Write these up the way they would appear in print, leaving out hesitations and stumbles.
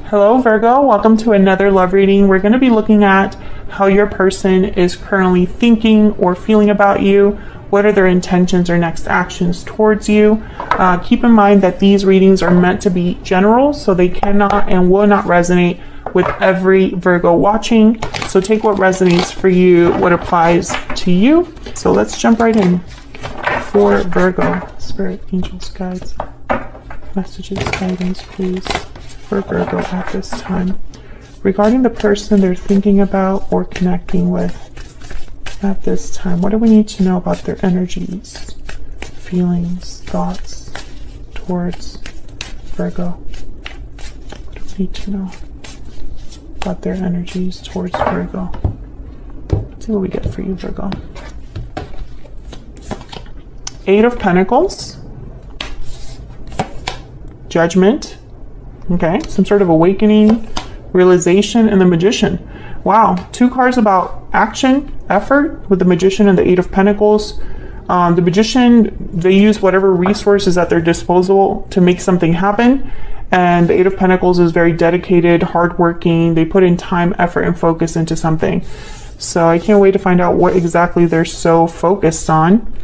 Hello Virgo, welcome to another love reading. We're going to be looking at how your person is currently thinking or feeling about you. What are their intentions or next actions towards you? Keep in mind that these readings are meant to be general, so they cannot and will not resonate with every Virgo watching. So take what resonates for you, what applies to you. So let's jump right in. For Virgo, Spirit, Angels, Guides, messages, guidance, please, for Virgo at this time. Regarding the person they're thinking about or connecting with at this time, what do we need to know about their energies, feelings, thoughts towards Virgo? What do we need to know about their energies towards Virgo? Let's see what we get for you, Virgo. Eight of Pentacles, Judgment, okay, some sort of awakening, realization, and the Magician. Wow, two cards about action, effort, with the Magician and the Eight of Pentacles. The Magician, they use whatever resources at their disposal to make something happen. And the Eight of Pentacles is very dedicated, hardworking. They put in time, effort, and focus into something. So I can't wait to find out what exactly they're so focused on.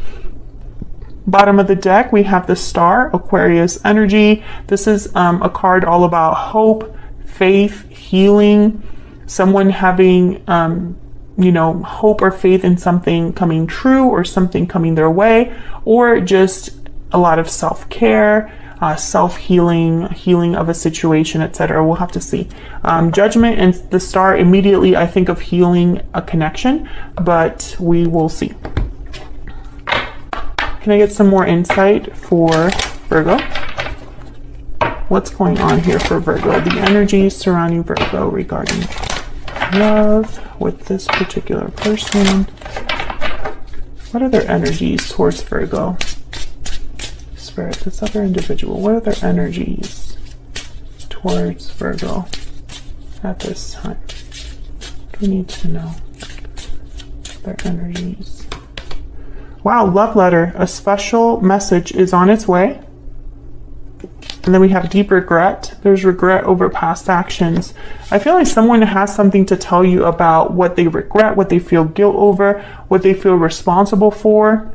Bottom of the deck, we have the Star, Aquarius energy. This is a card all about hope, faith, healing, someone having, hope or faith in something coming true or something coming their way, or just a lot of self-care, self-healing, healing of a situation, etc. We'll have to see. Judgment and the Star, immediately I think of healing a connection, but we will see. Can I get some more insight for Virgo? What's going on here for Virgo? The energies surrounding Virgo regarding love with this particular person. What are their energies towards Virgo? Spirit, this other individual, what are their energies towards Virgo at this time? We need to know their energies. Wow, love letter. A special message is on its way. And then we have deep regret. There's regret over past actions. I feel like someone has something to tell you about what they regret, what they feel guilt over, what they feel responsible for.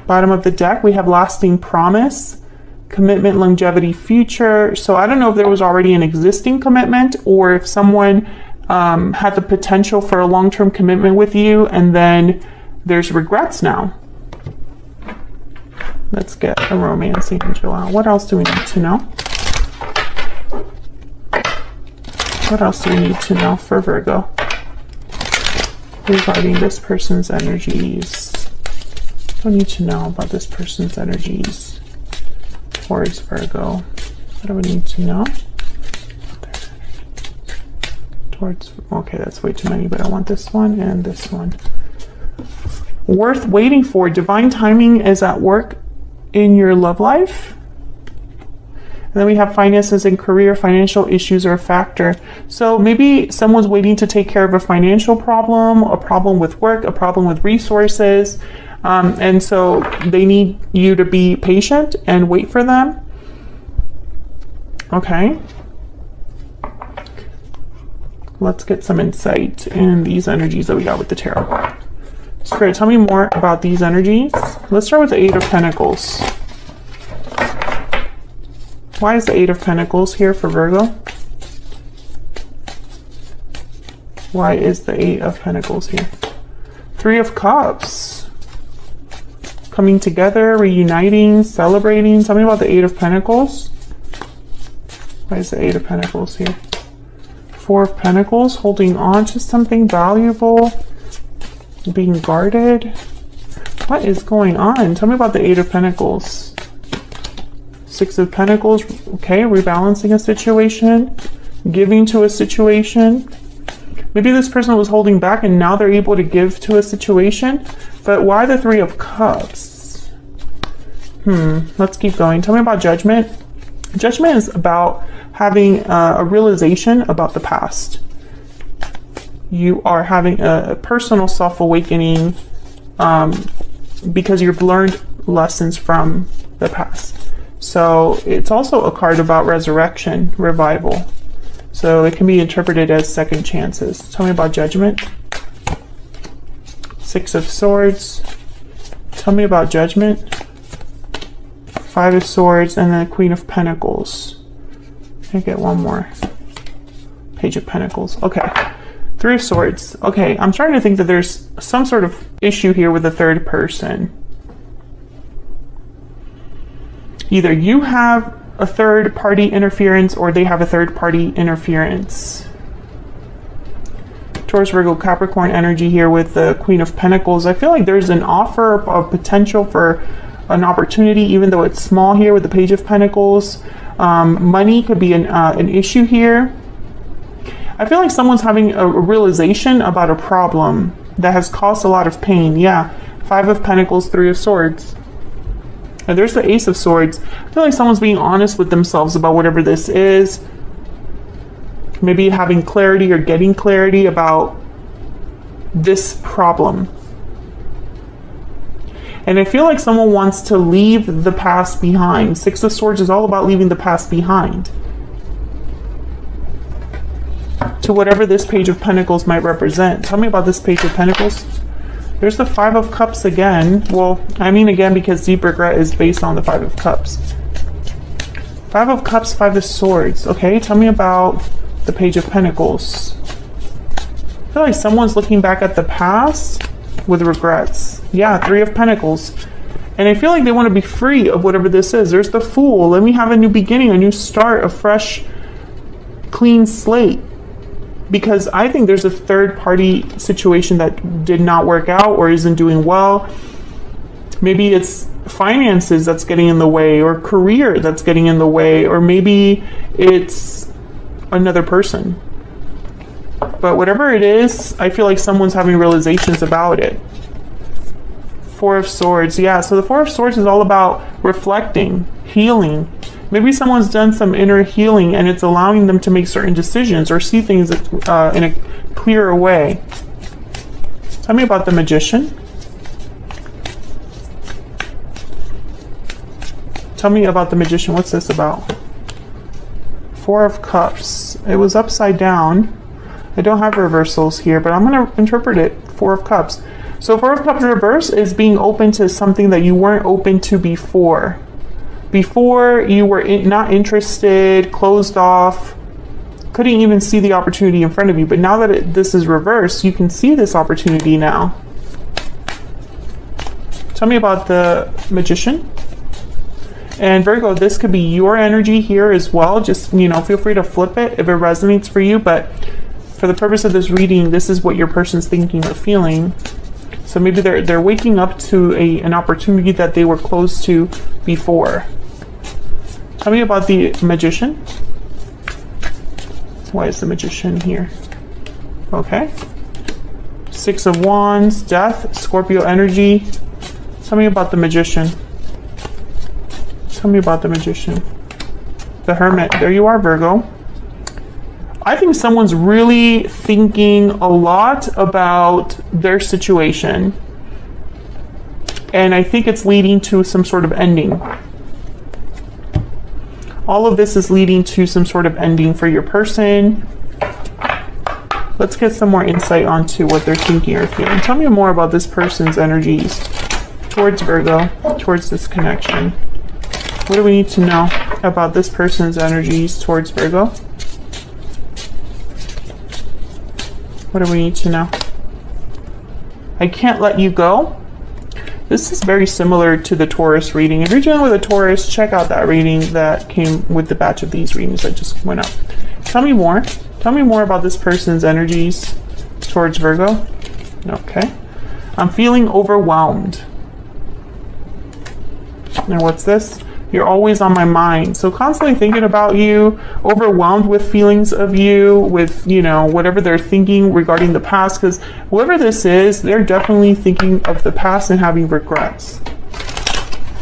Bottom of the deck, we have lasting promise, commitment, longevity, future. So I don't know if there was already an existing commitment or if someone had the potential for a long-term commitment with you and then there's regrets now. Let's get a romance angel out. What else do we need to know? What else do we need to know for Virgo regarding this person's energies? What do we need to know about this person's energies towards Virgo? What do we need to know? Towards, okay, that's way too many, but I want this one and this one. Worth waiting for. Divine timing is at work in your love life. And then we have finances and career. Financial issues are a factor. So maybe someone's waiting to take care of a financial problem, a problem with work, a problem with resources. And so they need you to be patient and wait for them. Okay. Let's get some insight in these energies that we got with the tarot. Spirit, tell me more about these energies. Let's start with the Eight of Pentacles. Why is the Eight of Pentacles here for Virgo? Why is the Eight of Pentacles here? Three of Cups. Coming together, reuniting, celebrating. Tell me about the Eight of Pentacles. Why is the Eight of Pentacles here? Four of Pentacles, holding on to something valuable, being guarded. What is going on? Tell me about the Eight of Pentacles. Six of Pentacles, okay, rebalancing a situation, giving to a situation. Maybe this person was holding back and now they're able to give to a situation. But why the Three of Cups? Let's keep going. Tell me about Judgment. Judgment is about having a realization about the past. You are having a personal self-awakening because you've learned lessons from the past. So it's also a card about resurrection, revival. So it can be interpreted as second chances. Tell me about judgment. Six of Swords. Tell me about judgment. Five of Swords, and then Queen of Pentacles. Can I get one more? Page of Pentacles. Okay. Three of Swords. Okay, I'm starting to think that there's some sort of issue here with the third person. Either you have a third party interference or they have a third party interference. Taurus, Virgo, Capricorn energy here with the Queen of Pentacles. I feel like there's an offer of potential for an opportunity, even though it's small here with the Page of Pentacles. Money could be an issue here. I feel like someone's having a realization about a problem that has caused a lot of pain. Yeah, Five of Pentacles, Three of Swords. And there's the Ace of Swords. I feel like someone's being honest with themselves about whatever this is. Maybe having clarity or getting clarity about this problem. And I feel like someone wants to leave the past behind. Six of Swords is all about leaving the past behind. To whatever this Page of Pentacles might represent. Tell me about this Page of Pentacles. There's the Five of Cups again. Well, I mean again because deep regret is based on the Five of Cups. Five of Cups, Five of Swords. Okay, tell me about the Page of Pentacles. I feel like someone's looking back at the past with regrets. Yeah, Three of Pentacles. And I feel like they want to be free of whatever this is. There's the Fool. Let me have a new beginning, a new start, a fresh, clean slate. Because I think there's a third party situation that did not work out or isn't doing well. Maybe it's finances that's getting in the way, or career that's getting in the way, or maybe it's another person. But whatever it is, I feel like someone's having realizations about it. Four of Swords. Yeah, so the Four of Swords is all about reflecting, healing. Maybe someone's done some inner healing and it's allowing them to make certain decisions or see things in a clearer way. Tell me about the Magician. Tell me about the Magician. What's this about? Four of Cups. It was upside down. I don't have reversals here, but I'm going to interpret it. Four of Cups. So Four of Cups reverse is being open to something that you weren't open to before. Before you were not interested, closed off, couldn't even see the opportunity in front of you. But now that this is reversed, you can see this opportunity now. Tell me about the Magician. And Virgo, this could be your energy here as well. Just, you know, feel free to flip it if it resonates for you. But for the purpose of this reading, this is what your person's thinking or feeling. So maybe they're waking up to an opportunity that they were close to before. Tell me about the Magician. Why is the Magician here? Okay. Six of Wands, Death, Scorpio energy. Tell me about the Magician. Tell me about the Magician. The Hermit. There you are, Virgo. I think someone's really thinking a lot about their situation. And I think it's leading to some sort of ending. All of this is leading to some sort of ending for your person. Let's get some more insight onto what they're thinking or feeling. Tell me more about this person's energies towards Virgo, towards this connection. What do we need to know about this person's energies towards Virgo? What do we need to know? I can't let you go. This is very similar to the Taurus reading. If you're dealing with a Taurus, check out that reading that came with the batch of these readings that just went up. Tell me more. Tell me more about this person's energies towards Virgo. Okay. I'm feeling overwhelmed. And what's this? You're always on my mind. So constantly thinking about you, overwhelmed with feelings of you, with, you know, whatever they're thinking regarding the past, because whoever this is, they're definitely thinking of the past and having regrets.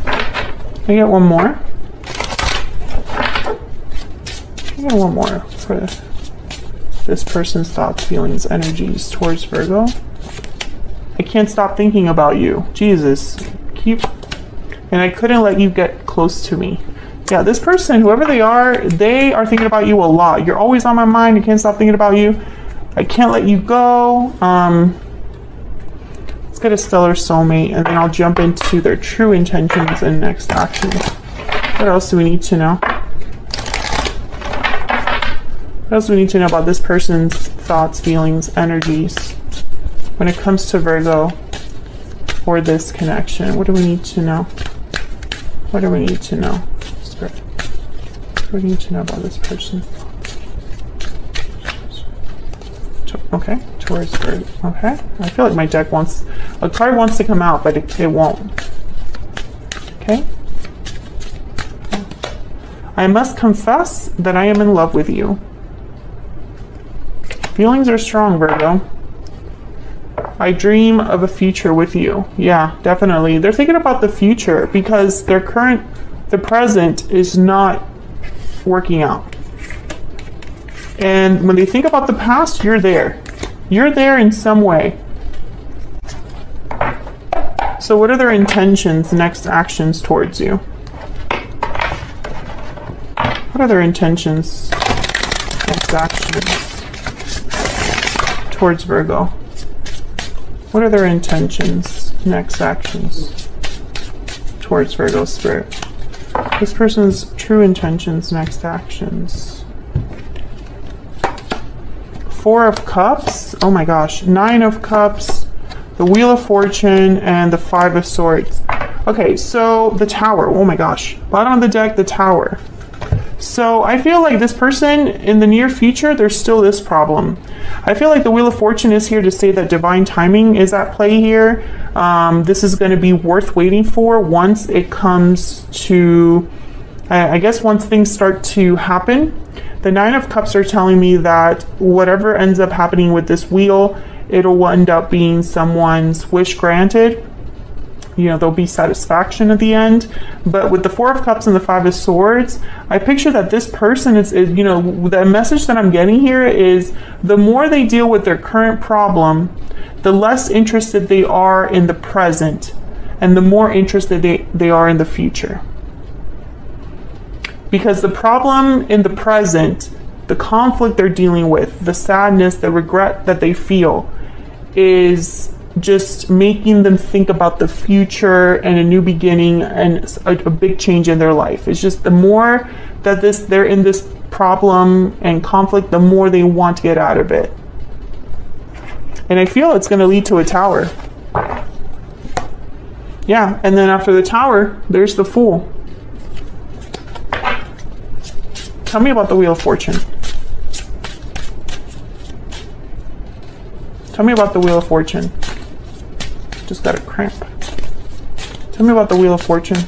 Can I get one more? Can I get one more for this person's thoughts, feelings, energies towards Virgo? I can't stop thinking about you. Jesus. and I couldn't let you get close to me. Yeah, this person, whoever they are thinking about you a lot. You're always on my mind. I can't stop thinking about you. I can't let you go. Let's get a stellar soulmate, and then I'll jump into their true intentions and next actions. What else do we need to know? What else do we need to know about this person's thoughts, feelings, energies when it comes to Virgo or this connection? What do we need to know? What do we need to know? Spirit. What do we need to know about this person? Okay, towards Virgo. Okay, I feel like my deck wants, a card wants to come out, but it won't. Okay. I must confess that I am in love with you. Feelings are strong, Virgo. I dream of a future with you. Yeah, definitely. They're thinking about the future because the present is not working out. And when they think about the past, you're there. You're there in some way. So what are their intentions, next actions towards you? What are their intentions, next actions towards Virgo? What are their intentions, next actions towards Virgo spirit? This person's true intentions, next actions. 4 of Cups. Oh my gosh. 9 of Cups, the Wheel of Fortune, and the 5 of Swords. Okay, so the Tower. Oh my gosh. Bottom of the deck, the Tower. So I feel like this person in the near future, there's still this problem. I feel like the Wheel of Fortune is here to say that divine timing is at play here. This is going to be worth waiting for once it comes to, I guess once things start to happen. The 9 of Cups are telling me that whatever ends up happening with this wheel, it'll end up being someone's wish granted. You know, there'll be satisfaction at the end. But with the 4 of Cups and the 5 of Swords, I picture that this person is, you know, the message that I'm getting here is the more they deal with their current problem, the less interested they are in the present and the more interested they are in the future. Because the problem in the present, the conflict they're dealing with, the sadness, the regret that they feel is just making them think about the future and a new beginning and a big change in their life. It's just the more that they're in this problem and conflict, the more they want to get out of it. And I feel it's going to lead to a Tower. Yeah, and then after the Tower, there's the Fool. Tell me about the Wheel of Fortune. Tell me about the Wheel of Fortune. Just got a cramp. Tell me about the Wheel of Fortune.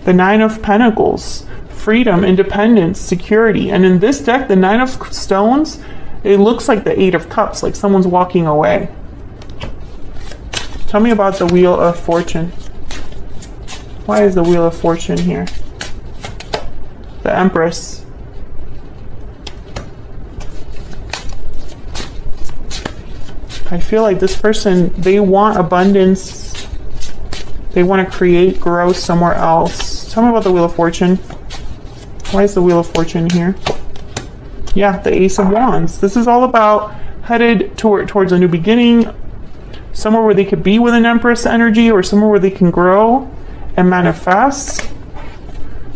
The 9 of Pentacles. Freedom, independence, security. And in this deck, the 9 of Stones, it looks like the 8 of Cups, like someone's walking away. Tell me about the Wheel of Fortune. Why is the Wheel of Fortune here? The Empress. I feel like this person, they want abundance. They want to create, grow somewhere else. Tell me about the Wheel of Fortune. Why is the Wheel of Fortune here? Yeah, the Ace of Wands. This is all about headed towards a new beginning, somewhere where they could be with an Empress energy or somewhere where they can grow and manifest.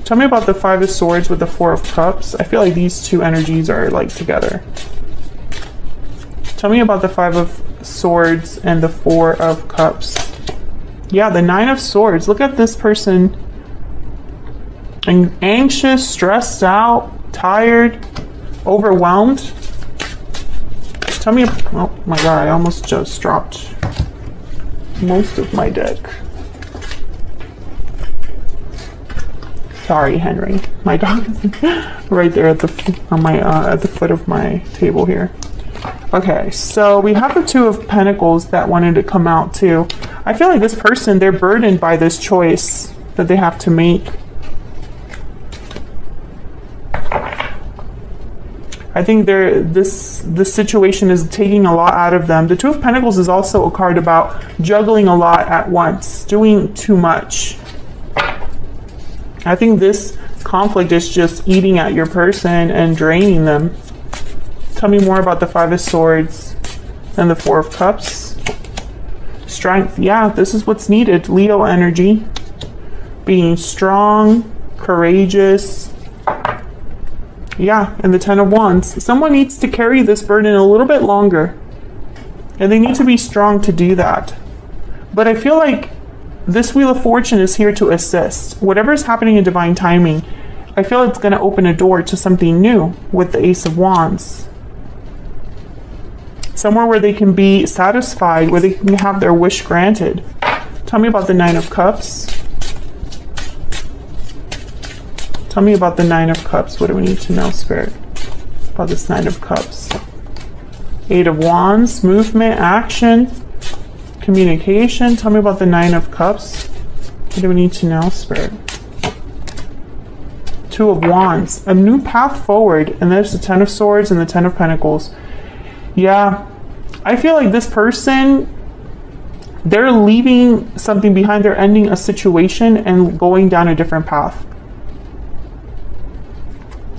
Tell me about the 5 of Swords with the 4 of Cups. I feel like these two energies are like together. Tell me about the 5 of Swords and the 4 of Cups. Yeah, the 9 of Swords. Look at this person. Anxious, stressed out, tired, overwhelmed. Tell me, oh my god, I almost just dropped most of my deck. Sorry, Henry. My dog is right there at the foot of my table here. Okay, so we have the 2 of Pentacles that wanted to come out too. I feel like this person, they're burdened by this choice that they have to make. I think this situation is taking a lot out of them. The 2 of Pentacles is also a card about juggling a lot at once, doing too much. I think this conflict is just eating at your person and draining them. Tell me more about the Five of Swords and the Four of Cups. Strength. Yeah, this is what's needed. Leo energy. Being strong, courageous. Yeah, and the Ten of Wands. Someone needs to carry this burden a little bit longer. And they need to be strong to do that. But I feel like this Wheel of Fortune is here to assist. Whatever is happening in divine timing, I feel it's going to open a door to something new with the Ace of Wands. Somewhere where they can be satisfied, where they can have their wish granted. Tell me about the Nine of Cups. Tell me about the Nine of Cups. What do we need to know, Spirit, about this Nine of Cups? Eight of Wands, movement, action, communication. Tell me about the Nine of Cups. What do we need to know, Spirit? Two of Wands, a new path forward. And there's the Ten of Swords and the Ten of Pentacles. Yeah, I feel like this person, they're leaving something behind. They're ending a situation and going down a different path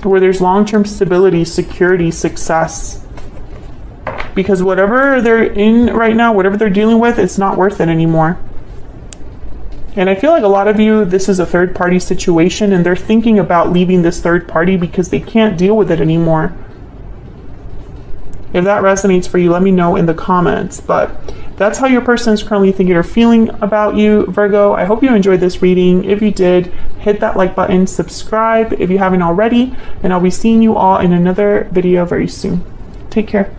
where there's long-term stability, security, success. Because whatever they're in right now, whatever they're dealing with, it's not worth it anymore. And I feel like a lot of you, this is a third-party situation, and they're thinking about leaving this third party because they can't deal with it anymore. If that resonates for you, let me know in the comments. But that's how your person is currently thinking or feeling about you, Virgo. I hope you enjoyed this reading. If you did, hit that like button, subscribe if you haven't already, and I'll be seeing you all in another video very soon. Take care.